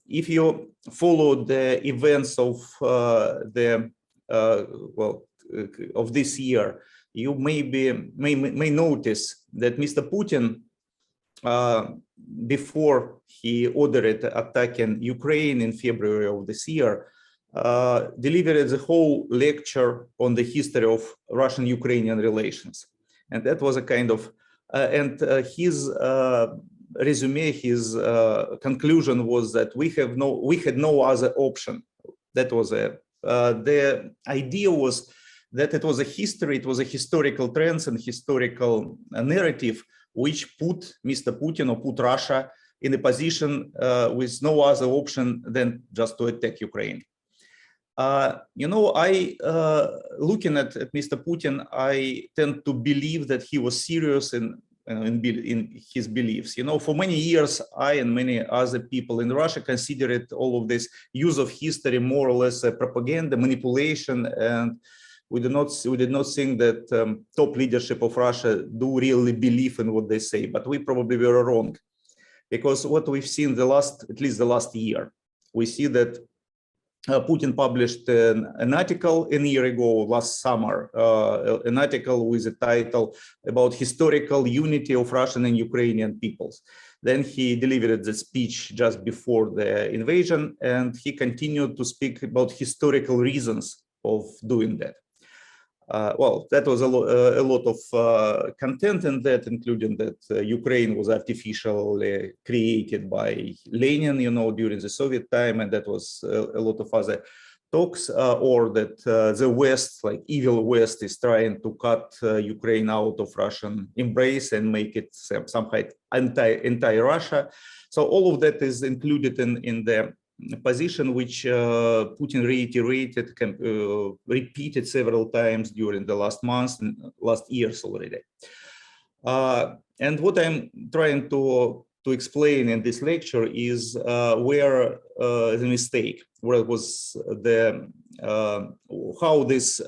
if you follow the events of of this year, you may notice that Mr. Putin, before he ordered attacking Ukraine in February of this year, delivered the whole lecture on the history of Russian-Ukrainian relations. And that was a kind of, his resume, his conclusion was that we had no other option. That was the idea was that it was a history, it was a historical trends and historical narrative which put Mr. Putin or put Russia in a position with no other option than just to attack Ukraine. Looking at Mr. Putin, I tend to believe that he was serious in his beliefs. For many years, I and many other people in Russia considered all of this use of history more or less a propaganda, manipulation, and we did not think that top leadership of Russia do really believe in what they say, but we probably were wrong, because what we've seen at least the last year, we see that Putin published an article a year ago, last summer, an article with a title about historical unity of Russian and Ukrainian peoples. Then he delivered the speech just before the invasion, and he continued to speak about historical reasons of doing that. That was a lot of content in that, including that Ukraine was artificially created by Lenin, during the Soviet time, and that was a lot of other talks, or that the West, like evil West, is trying to cut Ukraine out of Russian embrace and make it somehow anti-Russia. So all of that is included in the position which Putin reiterated, repeated several times during the last months and last years already. And what I'm trying to explain in this lecture is where the mistake, where it was the how this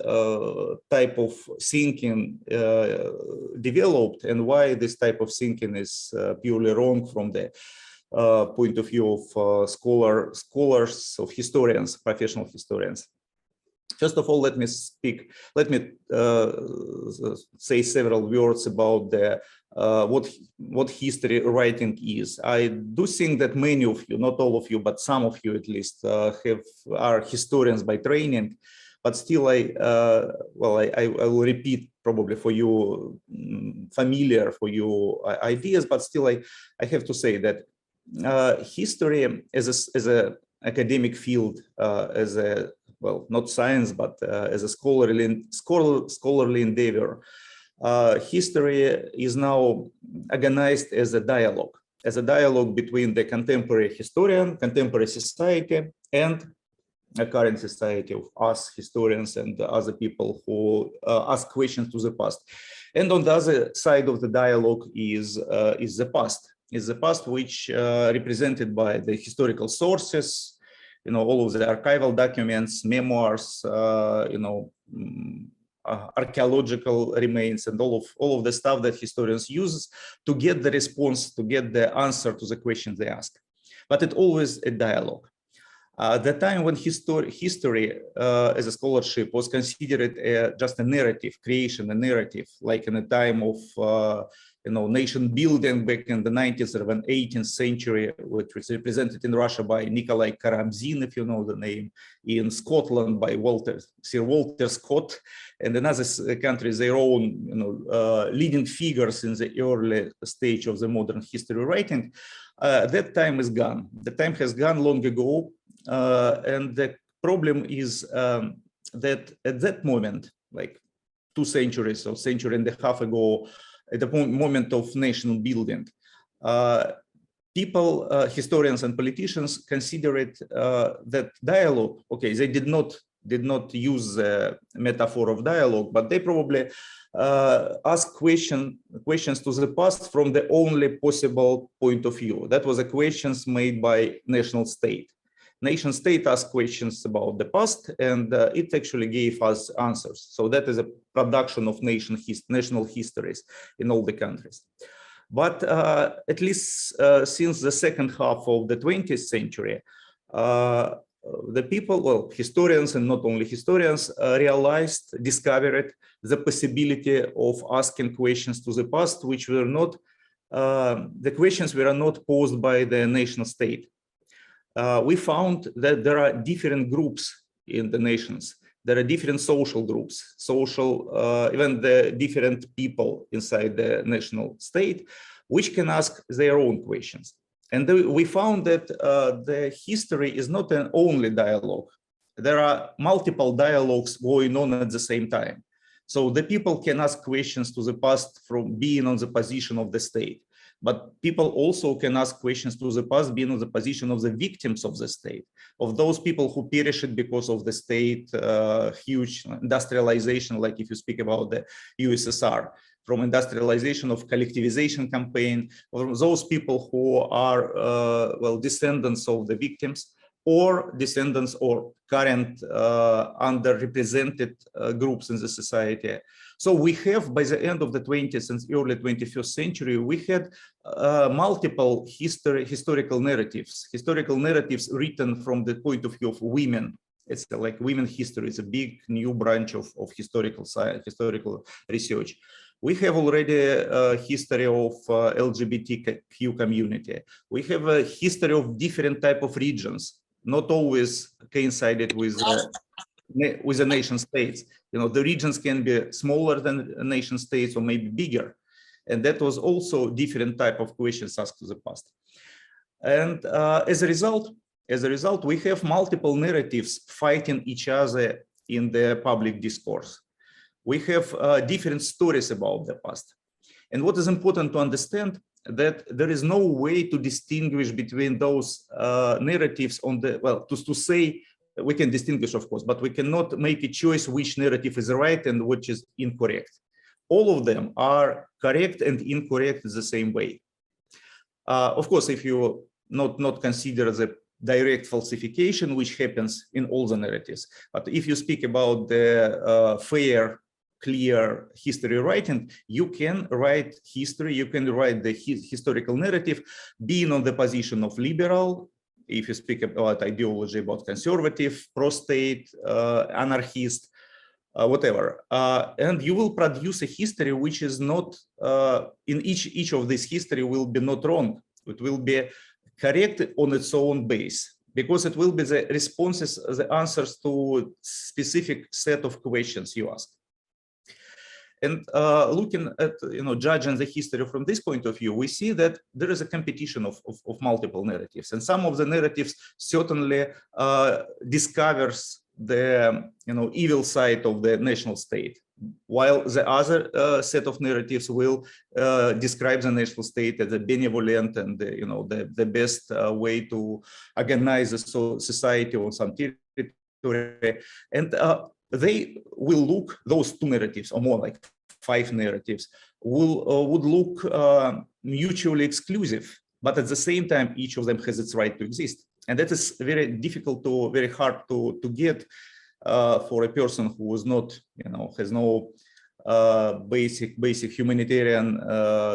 type of thinking developed, and why this type of thinking is purely wrong from the point of view of scholars, of historians, professional historians. First of all, let me say several words about what history writing is. I do think that many of you, not all of you, but some of you at least, are historians by training. But still, I will repeat probably for you familiar for you ideas. But still, I have to say that history as a academic field, not science, but as a scholarly endeavor, history is now organized as a dialogue between the contemporary historian, contemporary society, and a current society of us historians and other people who ask questions to the past. And on the other side of the dialogue is the past. Is the past which represented by the historical sources, all of the archival documents, memoirs, archaeological remains, and all of the stuff that historians use to get the response, to get the answer to the questions they ask. But it's always a dialogue. The time when history as a scholarship was considered just a narrative, creation, a narrative, like in the time of nation building back in the 19th or 18th century, which was represented in Russia by Nikolai Karamzin, if you know the name, in Scotland by Sir Walter Scott, and in other countries their own leading figures in the early stage of the modern history writing. That time is gone. The time has gone long ago, and the problem is that at that moment, like 2 centuries or century and a half ago, at the moment of national building, people, historians and politicians considered that dialogue, okay, they did not use the metaphor of dialogue, but they probably asked questions to the past from the only possible point of view. That was the questions made by national state. Nation state asked questions about the past, and it actually gave us answers. So that is a production of national histories in all the countries. But at least since the second half of the 20th century, the people, well, historians and not only historians, discovered the possibility of asking questions to the past, which were not, the questions were not posed by the nation state. We found that there are different groups in the nations. There are different social groups, even the different people inside the national state, which can ask their own questions. And we found that the history is not an only dialogue. There are multiple dialogues going on at the same time. So the people can ask questions to the past from being on the position of the state. But people also can ask questions to the past being on the position of the victims of the state, of those people who perished because of the state, huge industrialization, like if you speak about the USSR, from industrialization of collectivization campaign, or those people who are, well, descendants of the victims, or descendants or current underrepresented groups in the society. So we have, by the end of the 20th and early 21st century, we had multiple historical narratives written from the point of view of women. It's like women history is a big new branch of historical science, historical research. We have already a history of LGBTQ community. We have a history of different type of regions, not always coincided with the nation states. You know, the regions can be smaller than nation states or maybe bigger. And that was also different type of questions asked to the past. And as a result, we have multiple narratives fighting each other in the public discourse. We have different stories about the past. And what is important to understand that there is no way to distinguish between those narratives on the, well, to say, we can distinguish, of course, but we cannot make a choice which narrative is right and which is incorrect. All of them are correct and incorrect in the same way. Of course, if you not consider the direct falsification, which happens in all the narratives, but if you speak about the fair, clear history writing, you can write history, you can write the historical narrative, being on the position of liberal, if you speak about ideology, about conservative, pro-state, anarchist, whatever. And you will produce a history which is not, in each of this history will be not wrong. It will be correct on its own base, because it will be the responses, the answers to specific set of questions you ask. And looking at, judging the history from this point of view, we see that there is a competition of multiple narratives. And some of the narratives certainly discovers the, evil side of the national state, while the other set of narratives will describe the national state as a benevolent and, the best way to organize the society on some territory. And they will look, those two narratives, or more like 5 narratives, would look mutually exclusive, but at the same time, each of them has its right to exist. And that is very difficult to, very hard to get for a person who is not, has no basic humanitarian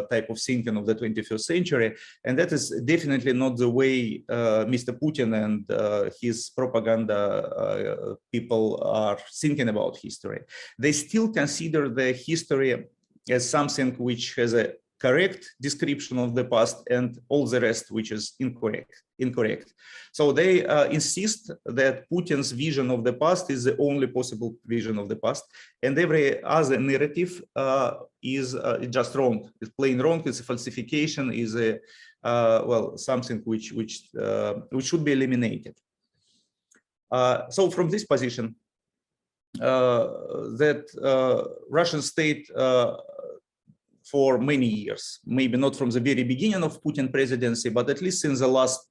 type of thinking of the 21st century. And that is definitely not the way Mr. Putin and his propaganda people are thinking about history. They still consider the history as something which has a correct description of the past and all the rest which is incorrect. So they insist that Putin's vision of the past is the only possible vision of the past, and every other narrative is just wrong. It's plain wrong. It's a falsification. Is a well, something which should be eliminated. So from this position, that Russian state for many years, maybe not from the very beginning of Putin presidency, but at least since the last,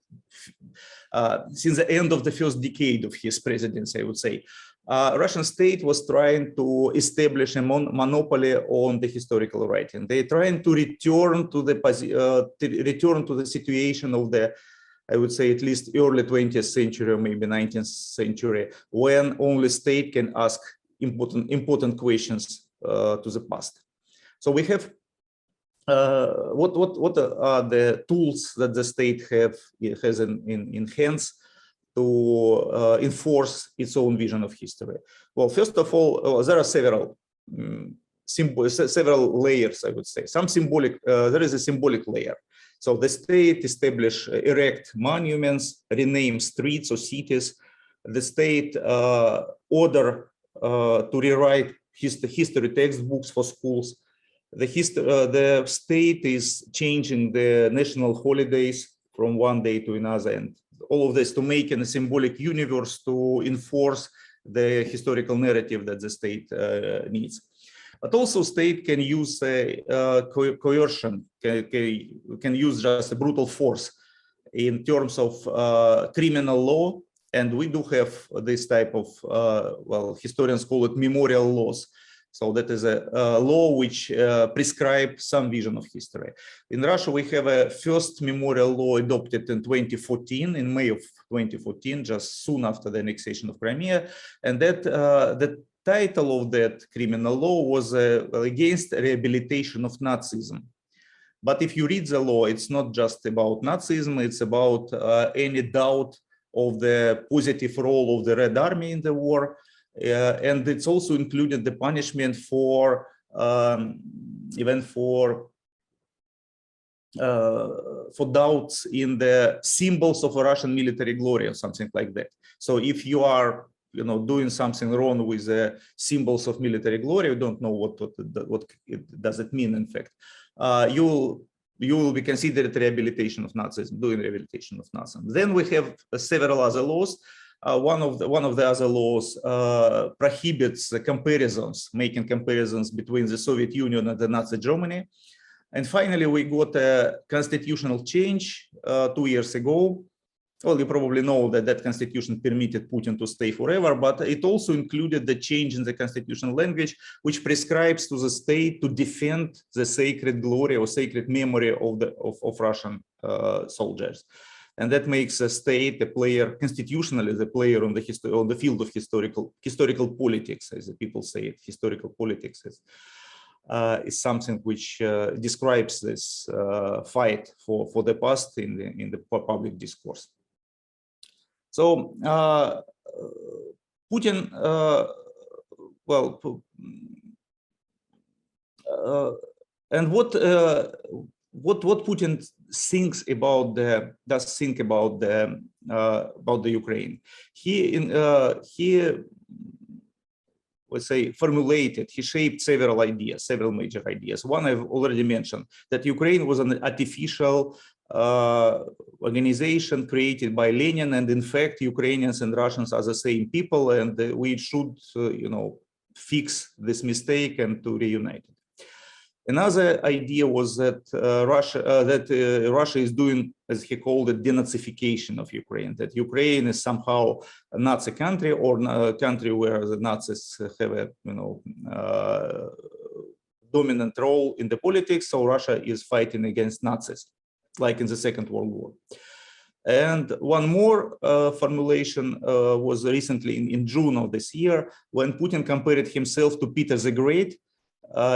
since the end of the first decade of his presidency, I would say, Russian state was trying to establish a monopoly on the historical writing. They're trying to return to the situation of the, I would say, at least early 20th century or maybe 19th century, when only state can ask important questions to the past. So we have what are the tools that the state has in hands to enforce its own vision of history? Well, first of all, there are several several layers, I would say. Some symbolic, there is a symbolic layer. So the state erect monuments, rename streets or cities. The state order to rewrite history textbooks for schools. The state is changing the national holidays from one day to another, and all of this to make a symbolic universe to enforce the historical narrative that the state needs. But also state can use coercion, can use just a brutal force in terms of criminal law. And we do have this type of, well, historians call it memorial laws. So that is a law which prescribes some vision of history. In Russia, we have a first memorial law adopted in 2014, in May of 2014, just soon after the annexation of Crimea. And that the title of that criminal law was against rehabilitation of Nazism. But if you read the law, it's not just about Nazism, it's about any doubt of the positive role of the Red Army in the war. And it's also included the punishment for even for doubts in the symbols of a Russian military glory or something like that. So if you are, you know, doing something wrong with the symbols of military glory, you don't know what does it mean. In fact, you will be considered rehabilitation of Nazism, doing rehabilitation of Nazism. Then we have several other laws. One of the other laws prohibits the comparisons, making comparisons between the Soviet Union and the Nazi Germany. And finally, we got a constitutional change 2 years ago. Well, you probably know that that constitution permitted Putin to stay forever, but it also included the change in the constitutional language, which prescribes to the state to defend the sacred glory or sacred memory of Russian soldiers. And that makes a state a player, constitutionally the player on the field of historical politics, as the people say it. Historical politics is something which describes this fight for the past in the public discourse. So Putin, well, and what Putin thinks about the Ukraine. He let's say he shaped several major ideas. One I've already mentioned, that Ukraine was an artificial organization created by Lenin, and in fact Ukrainians and Russians are the same people, and we should you know, fix this mistake and to reunite it. Another idea was that Russia is doing, as he called it, denazification of Ukraine, that Ukraine is somehow a Nazi country, or a country where the Nazis have a, you know, dominant role in the politics, so Russia is fighting against Nazis, like in the Second World War. And one more formulation was recently in June of this year, when Putin compared himself to Peter the Great,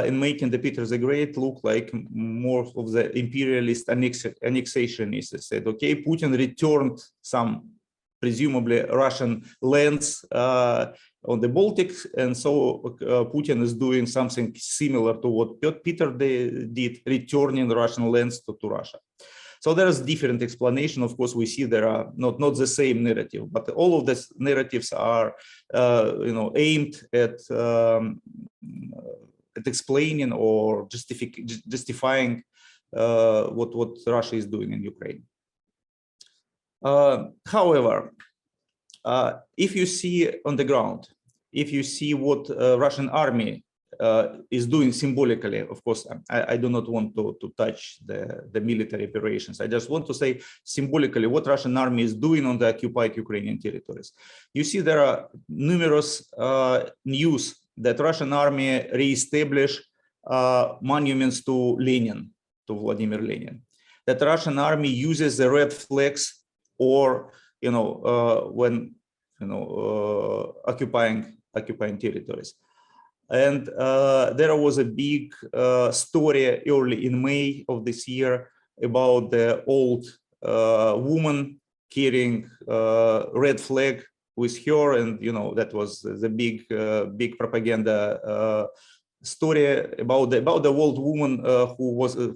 in making the Peter the Great look like more of the imperialist annexationist. He said, okay, Putin returned some presumably Russian lands on the Baltics, and so Putin is doing something similar to what Peter did, returning Russian lands to Russia. So there's different explanation. Of course, we see there are not the same narrative, but all of these narratives are you know, aimed at explaining or justifying what Russia is doing in Ukraine. However, if you see on the ground, if you see what Russian army is doing symbolically, of course, I do not want to touch the military operations. I just want to say symbolically what Russian army is doing on the occupied Ukrainian territories. You see there are numerous news that Russian army reestablish monuments to Lenin, to Vladimir Lenin, that Russian army uses the red flags, or, you know, when, you know, occupying territories. And there was a big story early in May of this year about the old woman carrying red flag with her, and that was the big propaganda story about the old woman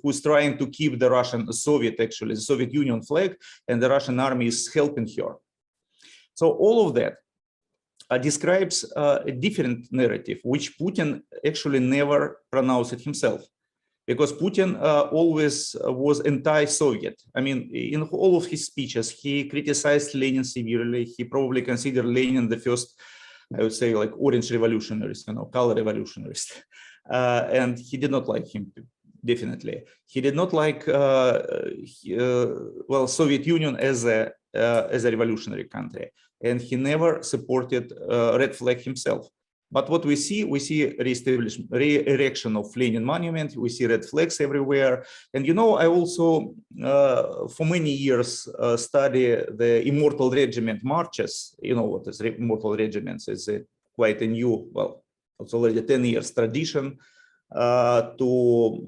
who's trying to keep the the Soviet Union flag, and the Russian army is helping her. So all of that describes a different narrative, which Putin actually never pronounced it himself, because Putin always was anti-Soviet. I mean, in all of his speeches, he criticized Lenin severely. He probably considered Lenin the first, I would say, like orange revolutionaries, color revolutionaries. And he did not like him, definitely. He did not like, Soviet Union as a revolutionary country. And he never supported red flag himself. But what we see re-erection of Lenin monument. We see red flags everywhere. And I also, for many years, study the Immortal Regiment marches. What is Immortal Regiments? It's quite a new, it's already 10 years tradition for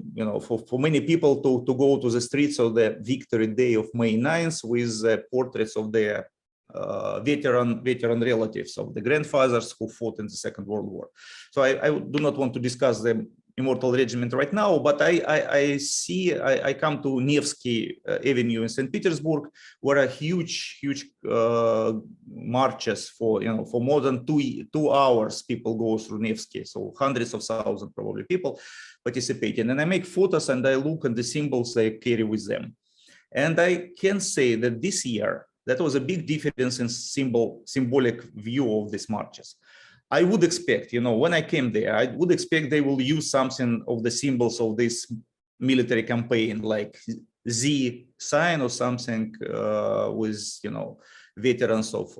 many people to go to the streets of the Victory Day of May 9th with portraits of their veteran relatives of the grandfathers who fought in the Second World War. So I do not want to discuss the Immortal Regiment right now, but I come to Nevsky Avenue in St. Petersburg, where a huge marches for more than 2 hours. People go through Nevsky, so hundreds of thousands probably people participating. And I make photos and I look at the symbols they carry with them. And I can say that this year, that was a big difference in symbolic view of these marches. I would expect, when I came there, I would expect they will use something of the symbols of this military campaign, like Z sign or something with, veterans of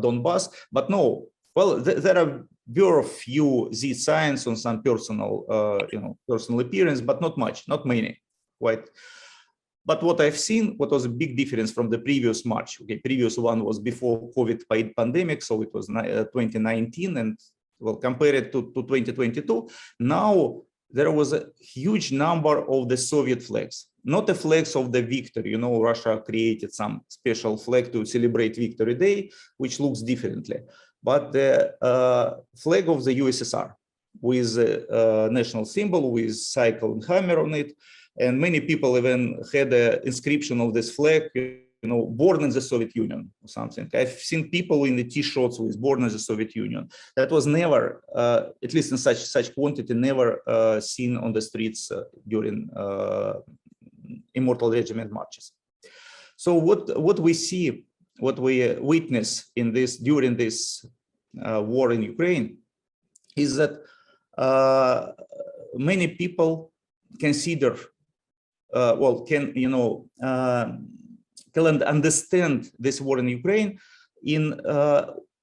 Donbass. But no, there are very few Z signs on some personal appearance, but not much, not many, quite. But what I've seen, what was a big difference from the previous march, previous one was before COVID pandemic, so it was 2019, and compare it to 2022. Now there was a huge number of the Soviet flags, not the flags of the victory. Russia created some special flag to celebrate Victory Day, which looks differently, but the flag of the USSR with a national symbol with cycle and hammer on it. And many people even had an inscription of this flag, born in the Soviet Union or something. I've seen people in the T-shirts with born in the Soviet Union. That was never, at least in such quantity, never seen on the streets during Immortal Regiment marches. So what we see, what we witness during this war in Ukraine, is that many people consider can understand this war in Ukraine in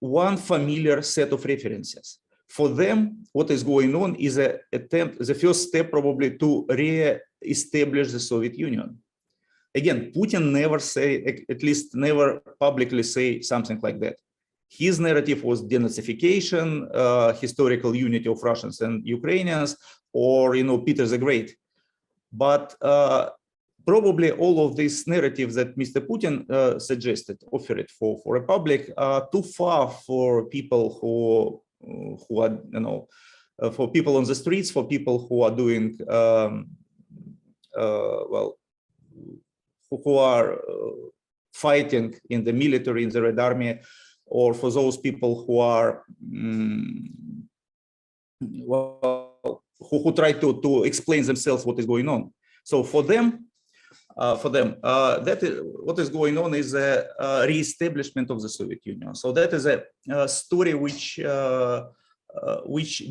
one familiar set of references. For them, what is going on is the first step probably to re-establish the Soviet Union. Again, Putin never publicly say something like that. His narrative was denazification, historical unity of Russians and Ukrainians, or Peter the Great. But probably all of these narratives that Mr. Putin offered for Republic are too far for people who are, for people on the streets, for people who are doing, who are fighting in the military, in the Red Army, or for those people who are, who try to explain themselves what is going on. So for them, what is going on is a re-establishment of the Soviet Union. So that is a story which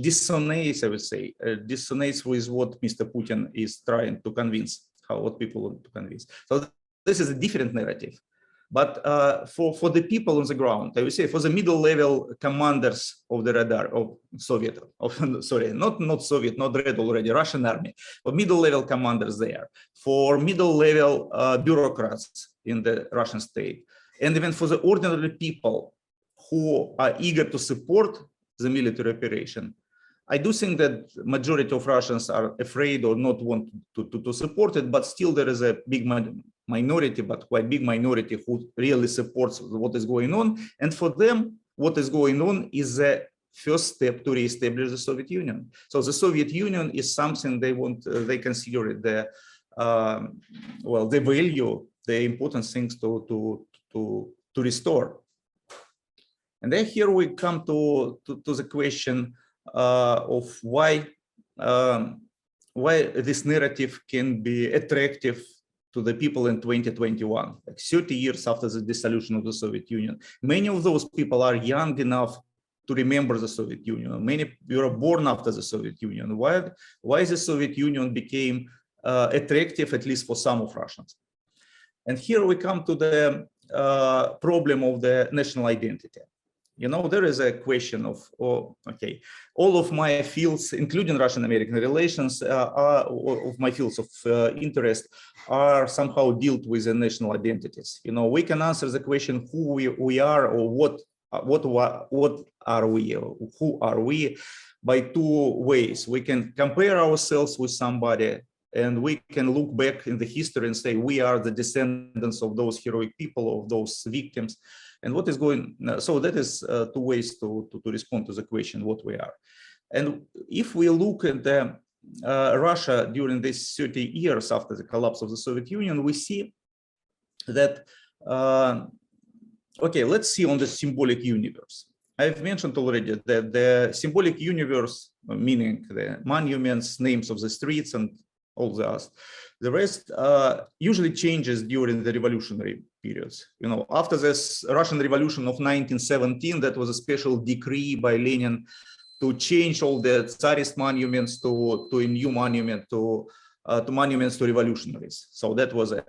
dissonates, I would say, dissonates with what Mr. Putin is trying to convince, what people want to convince. So this is a different narrative. But for the people on the ground, I would say for the middle level commanders of the radar of Soviet, not Soviet, not Red already, Russian army, but middle level commanders there, for middle level bureaucrats in the Russian state, and even for the ordinary people who are eager to support the military operation, I do think that majority of Russians are afraid or not want to support it, but still there is a big minority, but quite big minority who really supports what is going on. And for them, what is going on is the first step to reestablish the Soviet Union. So the Soviet Union is something they want, they consider it the, well, the value, the important things to restore. And then here we come to the question of why this narrative can be attractive to the people in 2021, like 30 years after the dissolution of the Soviet Union. Many of those people are young enough to remember the Soviet Union. Many were born after the Soviet Union. Why the Soviet Union became attractive, at least for some of Russians? And here we come to the problem of the national identity. You know, there is a question of, okay, all of my fields, including Russian-American relations, of my fields of interest are somehow dealt with the national identities. You know, we can answer the question who we are or what are we, or who are we, by two ways. We can compare ourselves with somebody, and we can look back in the history and say we are the descendants of those heroic people, of those victims. And what is going, so that is two ways to respond to the question what we are. And if we look at the Russia during these 30 years after the collapse of the Soviet Union, we see that, okay, let's see on the symbolic universe. I've mentioned already that the symbolic universe, meaning the monuments, names of the streets, and all the rest usually changes during the revolutionary periods. You know, after this Russian Revolution of 1917, that was a special decree by Lenin to change all the Tsarist monuments to a new monument, to monuments to revolutionaries. So that was a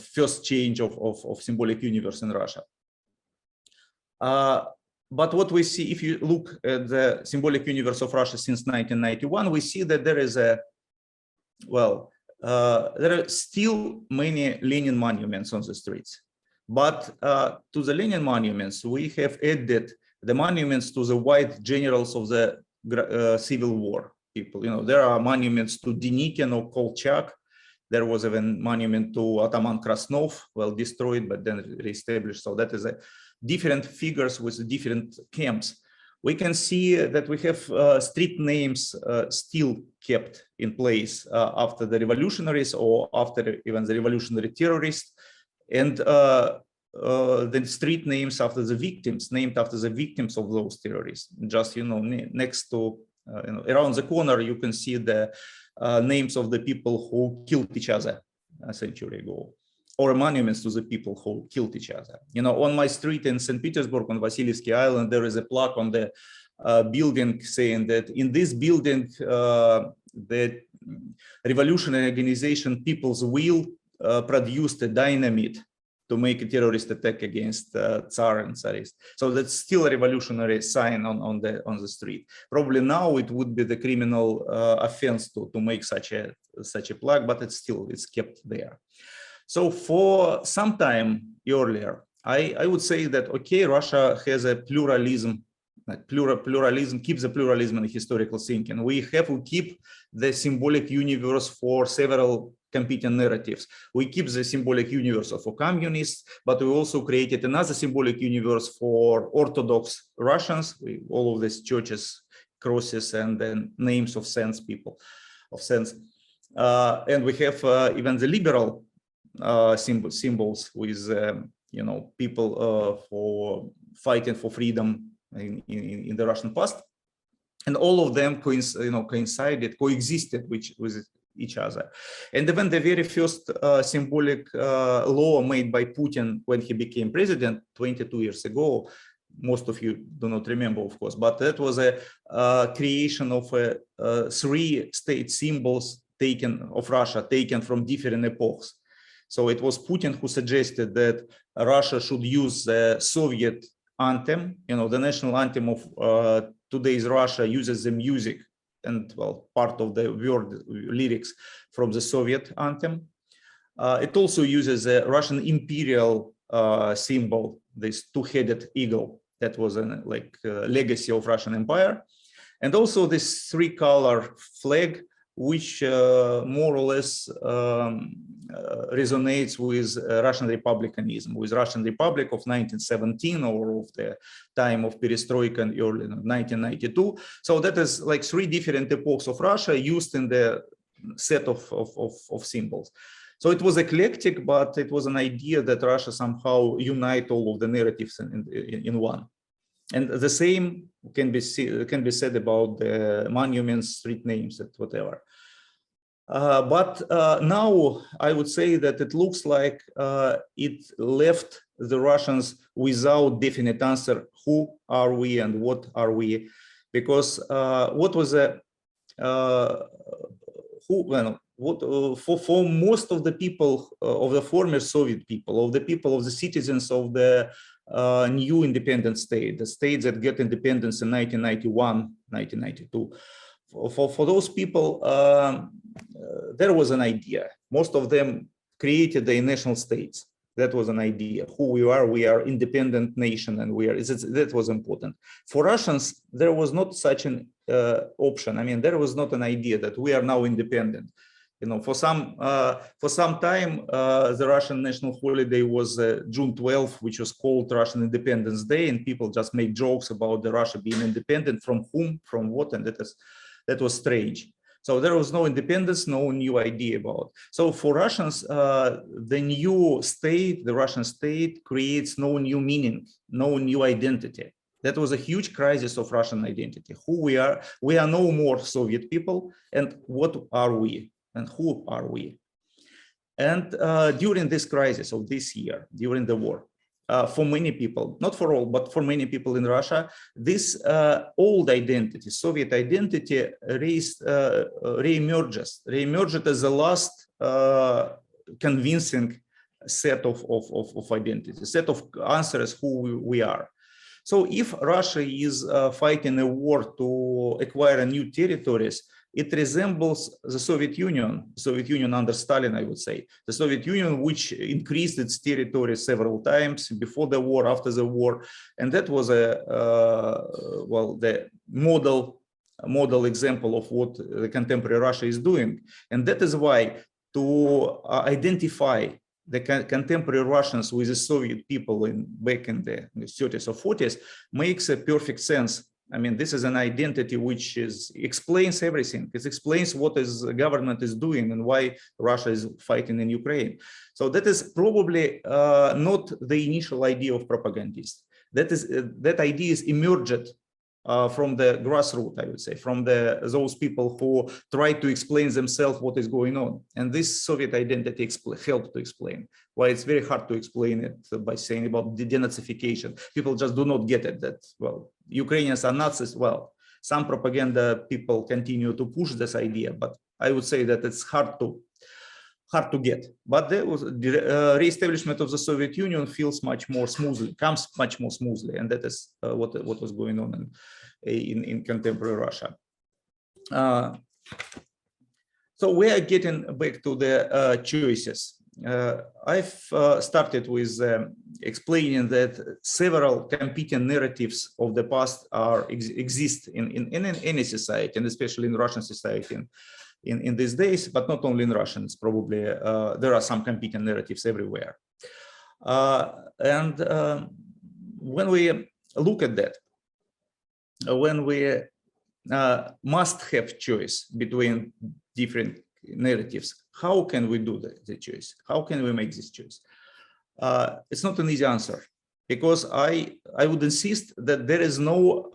first change of symbolic universe in Russia. But what we see, if you look at the symbolic universe of Russia since 1991, we see that there is a, well, there are still many Lenin monuments on the streets. But to the Lenin monuments, we have added the monuments to the white generals of the Civil War people. You know, there are monuments to Denikin or Kolchak. There was even a monument to Ataman Krasnov, well destroyed, but then reestablished. So that is a different figures with different camps. We can see that we have street names still kept in place after the revolutionaries or after even the revolutionary terrorists, and the street names after the victims, named after the victims of those terrorists. Just, you know, next to, you know, around the corner, you can see the names of the people who killed each other a century ago, or monuments to the people who killed each other. You know, on my street in St. Petersburg, on Vasilievsky Island, there is a plaque on the building saying that in this building, the revolutionary organization People's Will produced a dynamite to make a terrorist attack against Tsar and Tsarist. So that's still a revolutionary sign on the street. Probably now it would be the criminal offense to make such a plaque, but it's kept there. So for some time earlier, I would say that, okay, Russia has a pluralism, pluralism keeps the pluralism in historical thinking. We keep the symbolic universe for several competing narratives. We keep the symbolic universe for communists, but we also created another symbolic universe for Orthodox Russians, all of these churches, crosses, and then names of saints, people of saints. And we have even the liberal symbols with, you know, people for fighting for freedom in the Russian past, and all of them coexisted with each other. And even the very first symbolic law made by Putin when he became president 22 years ago, most of you do not remember, of course, but that was a creation of three state symbols of Russia taken from different epochs. So it was Putin who suggested that Russia should use the Soviet anthem. You know, the national anthem of today's Russia uses the music and, well, part of the word lyrics from the Soviet anthem. It also uses a Russian imperial symbol, this two-headed eagle. That was a legacy of Russian Empire. And also this three-color flag, which more or less resonates with Russian republicanism, with Russian Republic of 1917 or of the time of perestroika in early 1992. So that is like three different epochs of Russia used in the set of symbols. So it was eclectic, but it was an idea that Russia somehow unite all of the narratives in one. And the same can be said about the monuments, street names, and whatever. But now I would say that it looks like it left the Russians without definite answer. Who are we and what are we? Because what was for most of the people of the former Soviet people, of the citizens of the new independent state, the states that get independence in 1991, 1992. For those people, there was an idea. Most of them created their national states. That was an idea. Who we are independent nation, and that was important. For Russians, there was not such an option. I mean, there was not an idea that we are now independent. You know, for some time, the Russian national holiday was June 12th, which was called Russian Independence Day, and people just make jokes about the Russia being independent from whom, from what, and that was strange. So there was no independence, no new idea about. So for Russians, the new state, the Russian state, creates no new meaning, no new identity. That was a huge crisis of Russian identity. Who we are no more Soviet people, and what are we? And who are we? And during this crisis of this year, during the war, for many people, not for all, but for many people in Russia, this old identity, Soviet identity, reemerged as the last convincing set of identity, set of answers who we are. So if Russia is fighting a war to acquire new territories, it resembles the Soviet Union under Stalin, I would say. The Soviet Union, which increased its territory several times before the war, after the war. And that was the model example of what the contemporary Russia is doing. And that is why to identify the contemporary Russians with the Soviet people back in the 30s or 40s makes a perfect sense. I mean, this is an identity which explains everything. It explains what the government is doing and why Russia is fighting in Ukraine. So that is probably not the initial idea of propagandists. That idea is emerged from the grassroots, I would say, from those people who try to explain themselves what is going on. And this Soviet identity helped to explain why it's very hard to explain it by saying about the denazification. People just do not get it, that, well, Ukrainians are Nazis. Well, some propaganda people continue to push this idea, but I would say that it's hard to get. But the re-establishment of the Soviet Union feels much more smoothly, comes much more smoothly, and that is what was going on in contemporary Russia. So we are getting back to the choices. I've started with explaining that several competing narratives of the past exist in any society, and especially in Russian society in these days, but not only in Russian. It's probably there are some competing narratives everywhere. And when we look at that, when we must have choice between different narratives, how can we do the choice? How can we make this choice? It's not an easy answer, because I would insist that there is no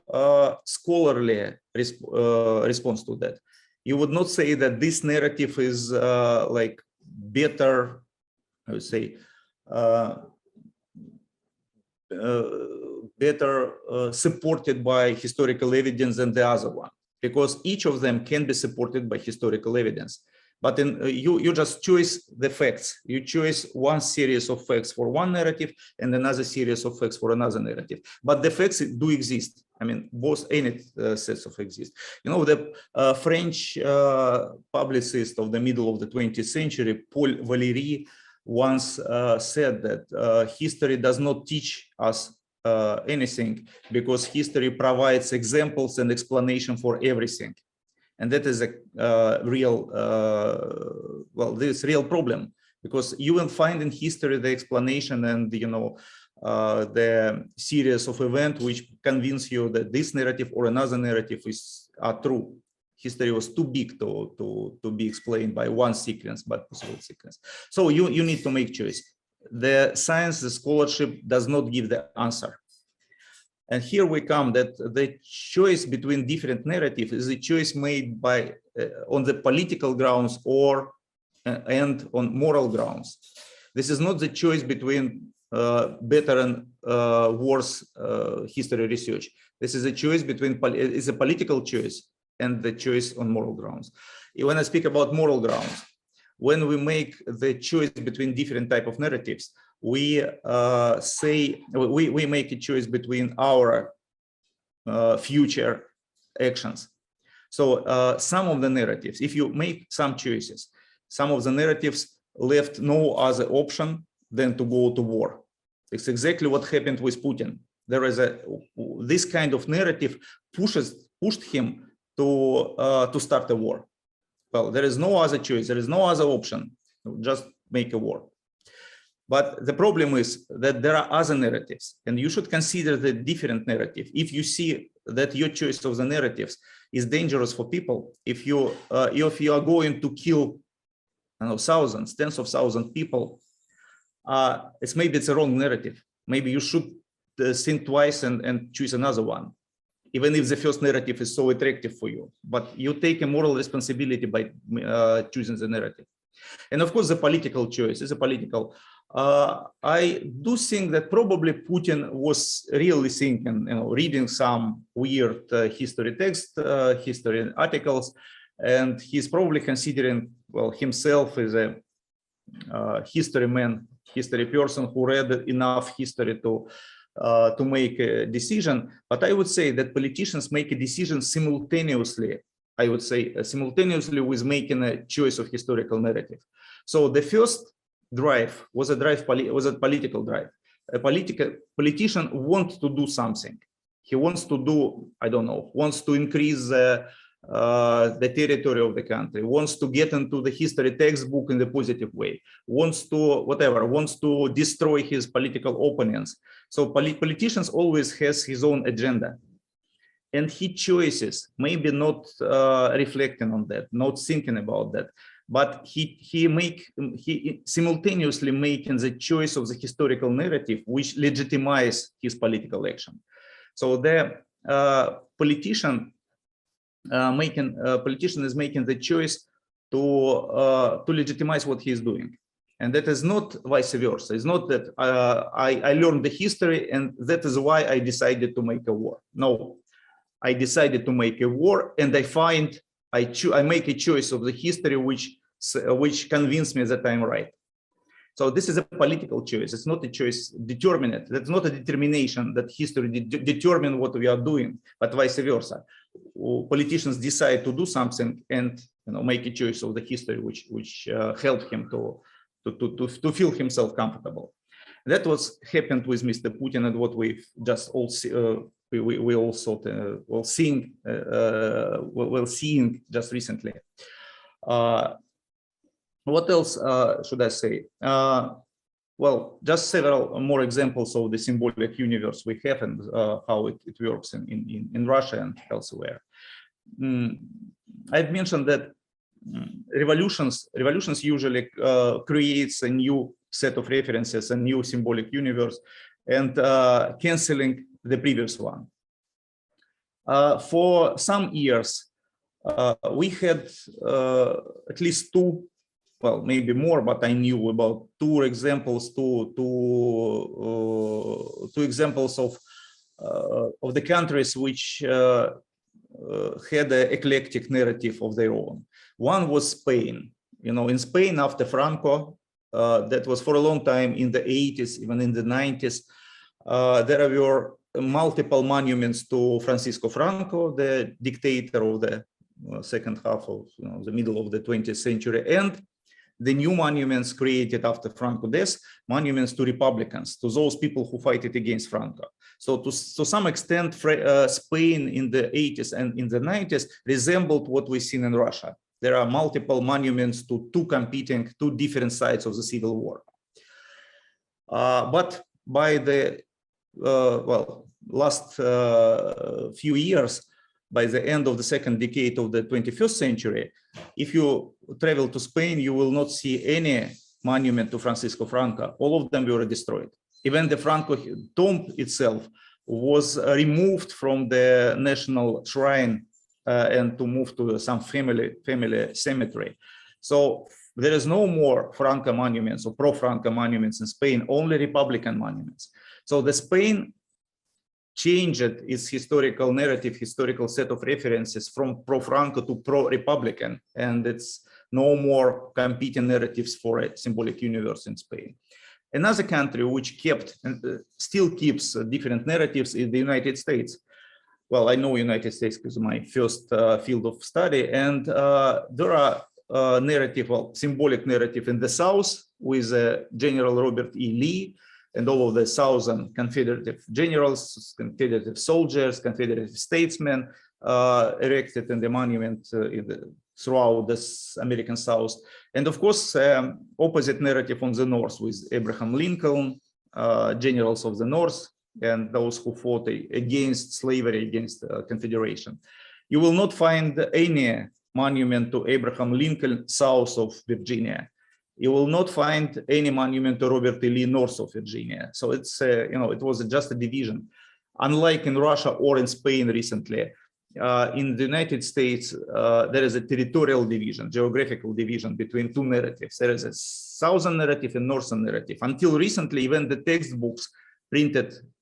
scholarly response to that. You would not say that this narrative is like better, I would say, better supported by historical evidence than the other one, because each of them can be supported by historical evidence. But then you just choose the facts. You choose one series of facts for one narrative and another series of facts for another narrative. But the facts do exist. I mean, both any sets of exist. You know, the French publicist of the middle of the 20th century, Paul Valéry, once said that history does not teach us anything, because history provides examples and explanation for everything. And that is a this real problem, because you will find in history the explanation and, the series of events which convince you that this narrative or another narrative are true. History was too big to be explained by one sequence, but possible sequence. So you need to make choice. The science, the scholarship does not give the answer. And here we come that the choice between different narratives is a choice made by on the political grounds or and on moral grounds. This is not the choice between better and worse history research. This is a choice between is a political choice and the choice on moral grounds. When I speak about moral grounds, when we make the choice between different type of narratives, we say we make a choice between our future actions. So some of the narratives, if you make some choices, some of the narratives left no other option than to go to war. It's exactly what happened with Putin. There is this kind of narrative pushed him to start a war. Well, there is no other choice. There is no other option. Just make a war. But the problem is that there are other narratives, and you should consider the different narrative. If you see that your choice of the narratives is dangerous for people, if you are going to kill thousands, tens of thousands of people, maybe it's a wrong narrative. Maybe you should think twice and choose another one, even if the first narrative is so attractive for you. But you take a moral responsibility by choosing the narrative. And of course, the political choice is a political. I do think that probably Putin was really thinking, reading some weird history text, history articles, and he's probably considering, well, himself as a history man, history person who read enough history to make a decision. But I would say that politicians make a decision simultaneously. I would say simultaneously with making a choice of historical narrative. So the first drive was a political drive. A politician wants to do something. He wants to do, I don't know, wants to increase the territory of the country, wants to get into the history textbook in the positive way, wants to destroy his political opponents. So politicians always has his own agenda. And he choices, maybe not reflecting on that, not thinking about that, but he simultaneously making the choice of the historical narrative which legitimize his political action. So the politician is making the choice to legitimize what he is doing, and that is not vice versa. It's not that I learned the history and that is why I decided to make a war. No. I decided to make a war, and I make a choice of the history which convinced me that I'm right. So this is a political choice. It's not a choice determinate. That's not a determination that history determine what we are doing, but vice versa. Politicians decide to do something and make a choice of the history which helped him to feel himself comfortable. That was happened with Mr. Putin, and what we've just all see. We also seeing just recently. What else should I say? Well, just several more examples of the symbolic universe we have and how it works in Russia and elsewhere. I've mentioned that revolutions usually creates a new set of references, a new symbolic universe, and canceling the previous one. For some years, we had at least two, well, maybe more, but I knew about two examples of the countries which had an eclectic narrative of their own. One was Spain. In Spain after Franco, that was for a long time in the 80s, even in the 90s. There were multiple monuments to Francisco Franco, the dictator of the second half of the middle of the 20th century, and the new monuments created after Franco death, monuments to Republicans, to those people who fight it against Franco. So to some extent, Spain in the 80s and in the 90s resembled what we've seen in Russia. There are multiple monuments to two different sides of the civil war. But by the last few years, by the end of the second decade of the 21st century, if you travel to Spain, you will not see any monument to Francisco Franco. All of them were destroyed. Even the Franco tomb itself was removed from the national shrine and to move to some family cemetery. So there is no more Franco monuments or pro-Franco monuments in Spain, only Republican monuments. So the Spain changed its historical narrative, historical set of references from pro-Franco to pro-Republican, and it's no more competing narratives for a symbolic universe in Spain. Another country which kept and still keeps different narratives is the United States. Well, I know United States because my first field of study, and there are symbolic narrative in the South with General Robert E. Lee and all of the Southern Confederate generals, Confederate soldiers, Confederate statesmen erected in the monument throughout this American South. And of course, opposite narrative on the North with Abraham Lincoln, generals of the North, and those who fought against slavery, against Confederation. You will not find any monument to Abraham Lincoln south of Virginia. You will not find any monument to Robert E. Lee north of Virginia. So it's, it was just a division. Unlike in Russia or in Spain recently, in the United States, there is a territorial division, geographical division between two narratives. There is a southern narrative and northern narrative. Until recently, even the textbooks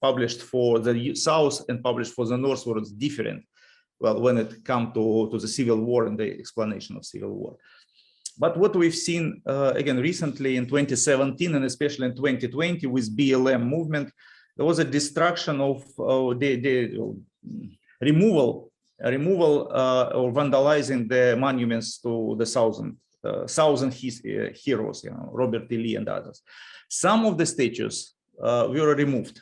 published for the South and published for the North were different. Well, when it comes to the Civil War and the explanation of Civil War. But what we've seen, again, recently in 2017 and especially in 2020 with BLM movement, there was a destruction of the removal or vandalizing the monuments to the thousand heroes, Robert E. Lee and others. Some of the statues were removed,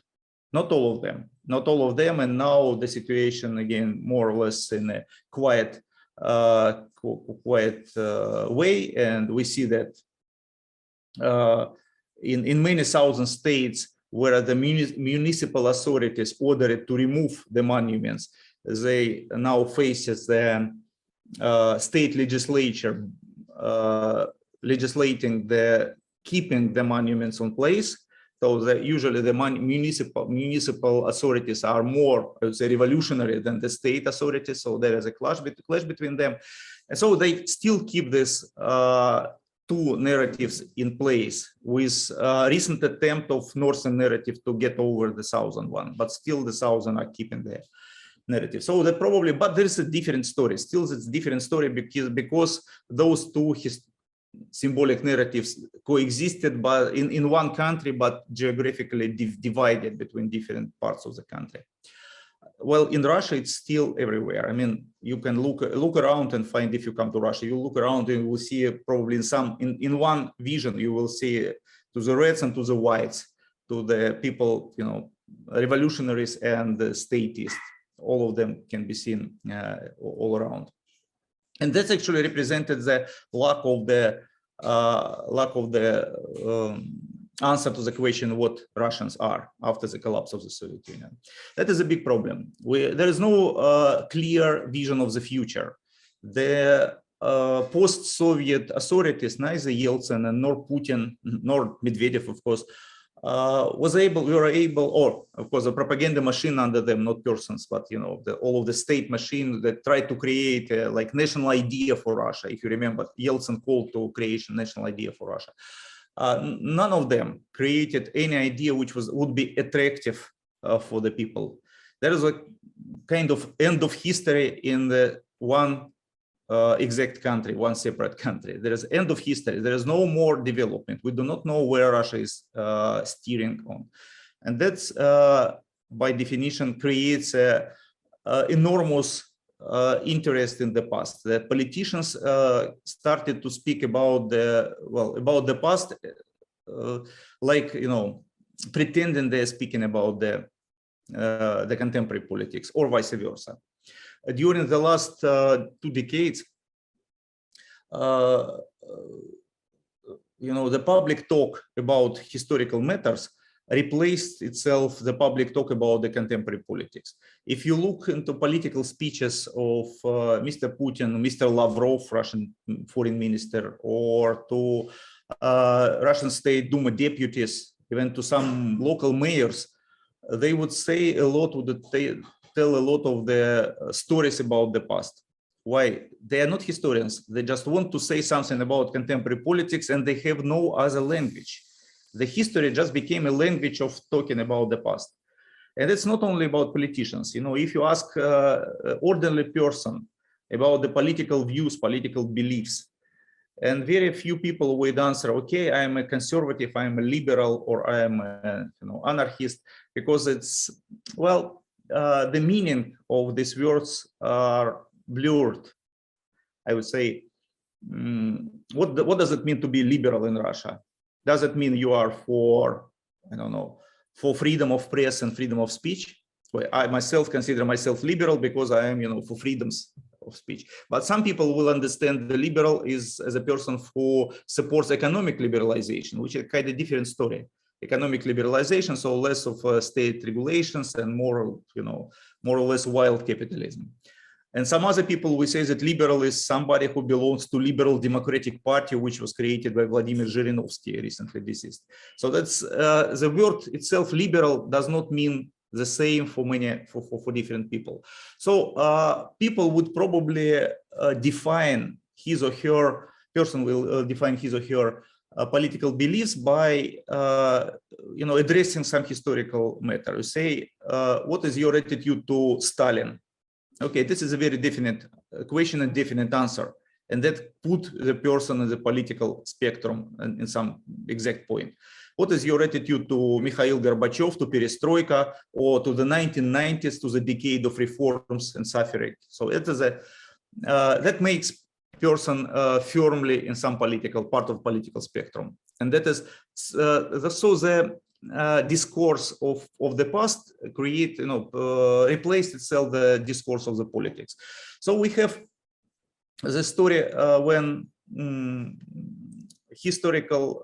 not all of them, and now the situation again more or less in a quiet way, and we see that in many southern states where the municipal authorities ordered to remove the monuments, they now faces the state legislature legislating the keeping the monuments in place. So usually the municipal authorities are more, I would say, revolutionary than the state authorities. So there is a clash between them. And so they still keep this two narratives in place with recent attempt of northern narrative to get over the southern one, but still the southern are keeping the narrative. So that probably, but there is a different story. Still, it's a different story because those two symbolic narratives coexisted but in one country, but geographically divided between different parts of the country. Well, in Russia, it's still everywhere. I mean, you can look around and find, if you come to Russia, you look around and you will see probably in one vision, you will see to the reds and to the whites, to the people, revolutionaries and the statists. All of them can be seen all around. And that's actually represented the lack of the answer to the question what Russians are after the collapse of the Soviet Union. That is a big problem. There is no clear vision of the future. The post-Soviet authorities, neither Yeltsin and nor Putin, nor Medvedev, of course, we were able, or of course, the propaganda machine under them, not persons, but all of the state machine that tried to create a national idea for Russia. If you remember, Yeltsin called to creation national idea for Russia. None of them created any idea which would be attractive for the people. There is a kind of end of history in the one exact country, one separate country. There is end of history. There is no more development. We do not know where Russia is steering on. And that's, by definition, creates enormous interest in the past. The politicians started to speak about the past, like, you know, pretending they're speaking about the contemporary politics, or vice versa. During the last 2 decades, you know, the public talk about historical matters replaced itself the public talk about the contemporary politics. If you look into political speeches of Mr. Putin, Mr. Lavrov, Russian foreign minister, or to Russian State Duma deputies, even to some local mayors, they would say a lot, tell a lot of the stories about the past. Why? They are not historians. They just want to say something about contemporary politics, and they have no other language. The history just became a language of talking about the past. And it's not only about politicians. You know, if you ask ordinary person about the political views, political beliefs, and very few people would answer, okay, I am a conservative, I am a liberal, or I am a, you know, anarchist, because it's, well, the meaning of these words are blurred. I would say, what does it mean to be liberal in Russia? Does it mean you are for, I don't know, for freedom of press and freedom of speech? Well, I myself consider myself liberal because I am, you know, for freedoms of speech. But some people will understand the liberal is as a person who supports economic liberalization, which is kind of different story. Economic liberalization, so less of state regulations and more, you know, more or less wild capitalism. And some other people will say that liberal is somebody who belongs to Liberal Democratic Party, which was created by Vladimir Zhirinovsky, recently deceased. So that's the word itself, liberal, does not mean the same for many, for different people. So people would probably define his or her, person will define his or her political beliefs by, you know, addressing some historical matter. You say, what is your attitude to Stalin? Okay, this is a very definite question and definite answer, and that put the person in the political spectrum in some exact point. What is your attitude to Mikhail Gorbachev, to perestroika, or to the 1990s, to the decade of reforms and suffering? So it is a that makes person firmly in some political part of political spectrum, and that is so the discourse of the past create, you know, replaced itself the discourse of the politics. So we have the story when historical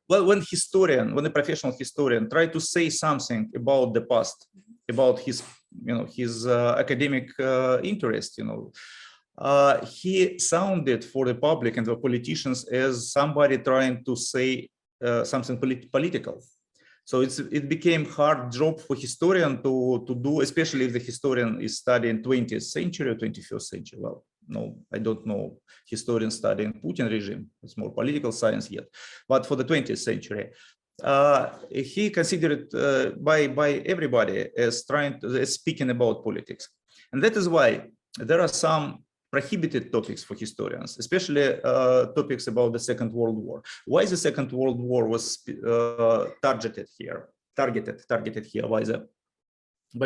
well, when a professional historian try to say something about the past, about his, you know, his academic interest, you know, he sounded for the public and the politicians as somebody trying to say something political. So it became hard job for historian to do, especially if the historian is studying 20th century or 21st century. Well, no, I don't know historians studying Putin regime. It's more political science yet. But for the 20th century, he considered by everybody as speaking about politics. And that is why there are some prohibited topics for historians, especially topics about the Second World War. Why the Second World War was targeted here by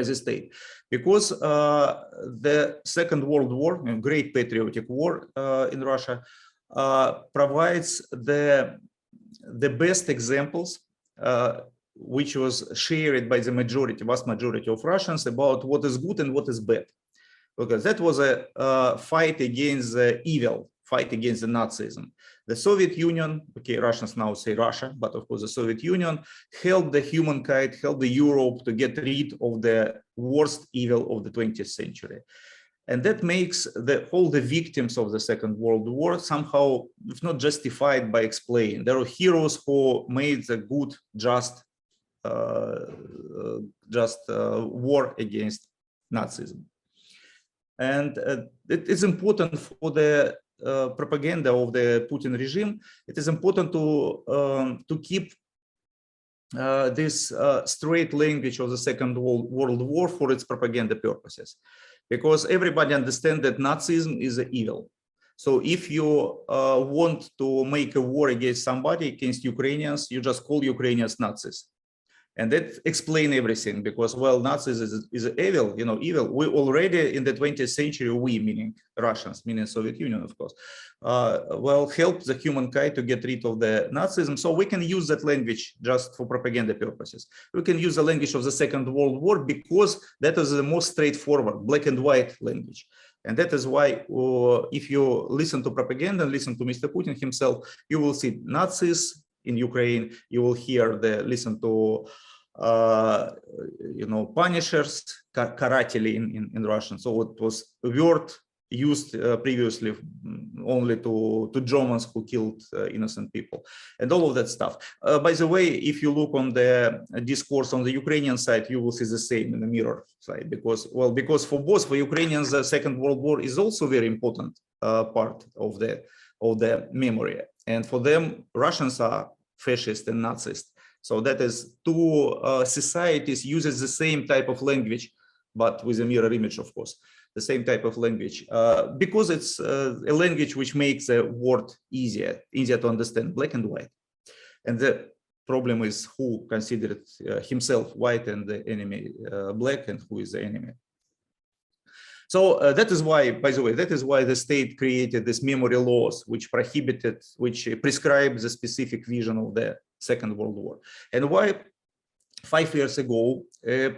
the state? Because the Second World War, a great patriotic war in Russia, provides the best examples which was shared by the vast majority of Russians about what is good and what is bad. Because that was a fight against the evil, fight against the Nazism. The Soviet Union, okay, Russians now say Russia, but of course the Soviet Union helped the humankind, helped the Europe to get rid of the worst evil of the 20th century. And that makes all the victims of the Second World War somehow, if not justified, by explained. There are heroes who made the good, just war against Nazism. And it is important for the propaganda of the Putin regime. It is important to keep this straight language of the Second World War for its propaganda purposes, because everybody understands that Nazism is evil. So if you want to make a war against somebody, against Ukrainians, you just call Ukrainians Nazis. And that explains everything, because, well, Nazis is evil, evil. We already in the 20th century, we, meaning Russians, meaning Soviet Union, of course, well, helped the humankind to get rid of the Nazism. So we can use that language just for propaganda purposes. We can use the language of the Second World War because that is the most straightforward, black and white language. And that is why if you listen to propaganda and listen to Mr. Putin himself, you will see Nazis in Ukraine, you will listen to punishers, karateli in Russian. So it was a word used previously only to Germans who killed innocent people, and all of that stuff. By the way, if you look on the discourse on the Ukrainian side, you will see the same in the mirror side, because for Ukrainians, the Second World War is also very important part of the memory, and for them, Russians are fascist and Nazist. So that is two societies uses the same type of language, but with a mirror image, of course, the same type of language, because it's a language which makes a word easier to understand, black and white. And the problem is who considered himself white and the enemy black, and who is the enemy. So that is why, by the way, that is why the state created this memory laws, which prescribe the specific vision of the Second World War. And why 5 years ago, the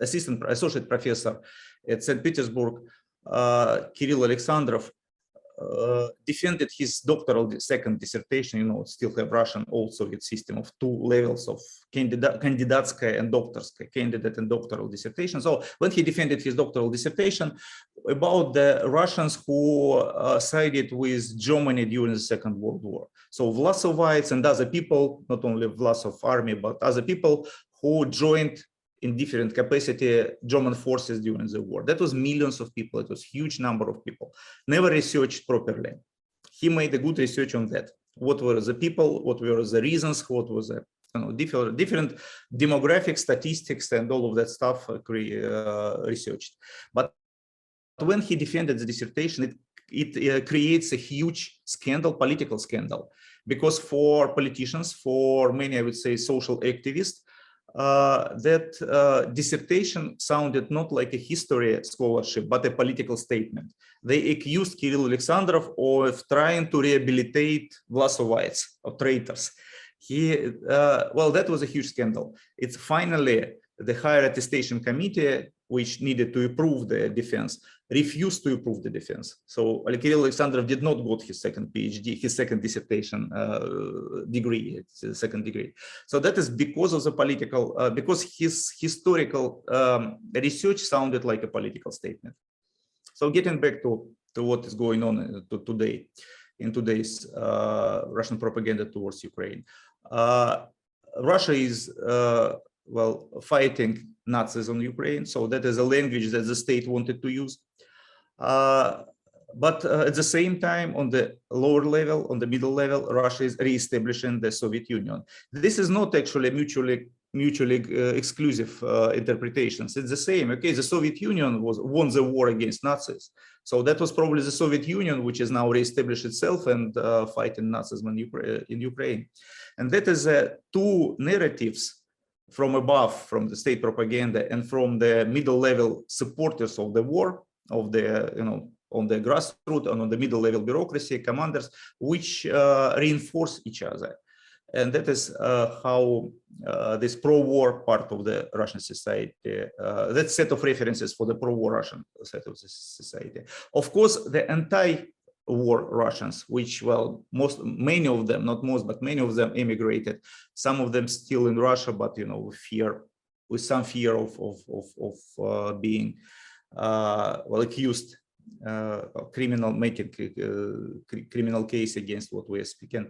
associate professor at St. Petersburg, Kirill Alexandrov, defended his doctoral second dissertation. Still have Russian old Soviet system of 2 levels of kandidatskaya and doktorskaya, candidate and doctoral dissertation. So when he defended his doctoral dissertation about the Russians who sided with Germany during the Second World War, so Vlasovites and other people, not only Vlasov army, but other people who joined in different capacity German forces during the war. That was millions of people. It was huge number of people, never researched properly. He made a good research on that. What were the people? What were the reasons? What was the different demographic statistics and all of that stuff researched. But when he defended the dissertation, it creates a huge scandal, political scandal, because for politicians, for many, I would say, social activists, that dissertation sounded not like a history scholarship, but a political statement. They accused Kirill Alexandrov of trying to rehabilitate Vlasovites, or traitors. Well, that was a huge scandal. It's finally the higher attestation committee, which needed to approve the defense, refused to approve the defense. So Kirill Alexandrov did not get his second PhD, his second dissertation degree, second degree. So that is because of the political, because his historical research sounded like a political statement. So getting back to what is going on today, in today's Russian propaganda towards Ukraine. Russia is, well, fighting Nazis on Ukraine. So that is a language that the state wanted to use. But at the same time, on the lower level, on the middle level, Russia is re-establishing the Soviet Union. This is not actually mutually exclusive interpretations. It's the same. Okay, the Soviet Union won the war against Nazis. So that was probably the Soviet Union, which is now re-established itself and fighting Nazism in Ukraine. And that is two narratives from above, from the state propaganda and from the middle level supporters of the war, of the, on the grassroots and on the middle level bureaucracy, commanders, which reinforce each other. And that is how this pro-war part of the Russian society, that set of references for the pro-war Russian set of the society. Of course, the anti-war Russians, which, well, many of them, not most, but many of them emigrated. Some of them still in Russia, but, with some fear of being, well, accused, making criminal case against what we are speaking.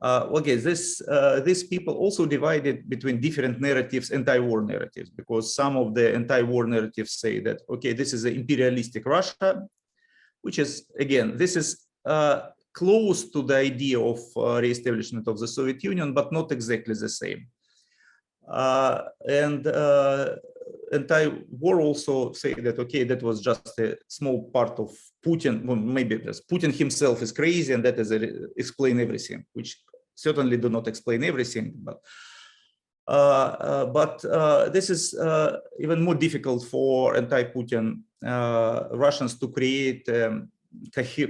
Okay, these people also divided between different narratives, anti-war narratives, because some of the anti-war narratives say that, okay, this is an imperialistic Russia, which is, again, this is close to the idea of re-establishment of the Soviet Union, but not exactly the same. Anti-war also say that, okay, that was just a small part of Putin. Well, maybe Putin himself is crazy and that is explain everything, which certainly do not explain everything, but this is even more difficult for anti-Putin Russians to create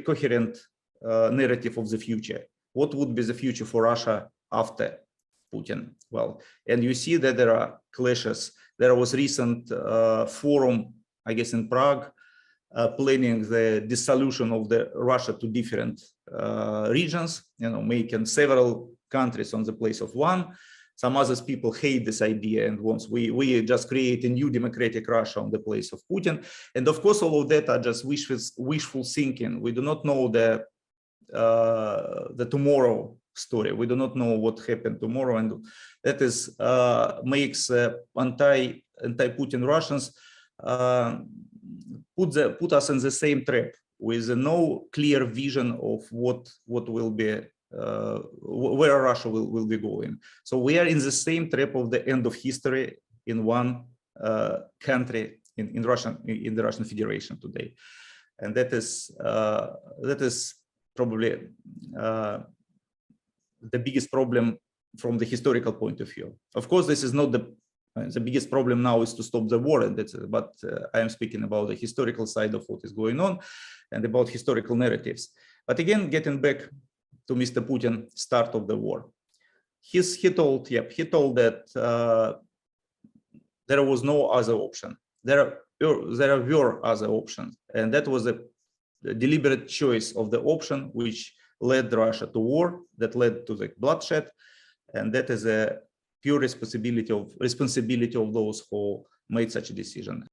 coherent narrative of the future. What would be the future for Russia after Putin? Well, and you see that there are clashes. There was recent forum, I guess, in Prague, planning the dissolution of the Russia to different regions, making several countries on the place of one. Some other people hate this idea and wants we just create a new democratic Russia on the place of Putin. And of course, all of that are just wishful thinking. We do not know the tomorrow story. We do not know what happened tomorrow, and that is makes anti-Putin Russians put us in the same trap with no clear vision of what will be. Where Russia will be going. So we are in the same trap of the end of history in one country in the Russian Federation today, and that is probably the biggest problem from the historical point of view. Of course, this is not the biggest problem now is to stop the war, and but I am speaking about the historical side of what is going on and about historical narratives. But again, getting back to Mr. Putin, start of the war. He told that there was no other option. There were other options, and that was a deliberate choice of the option which led Russia to war, that led to the bloodshed, and that is a pure responsibility of those who made such a decision.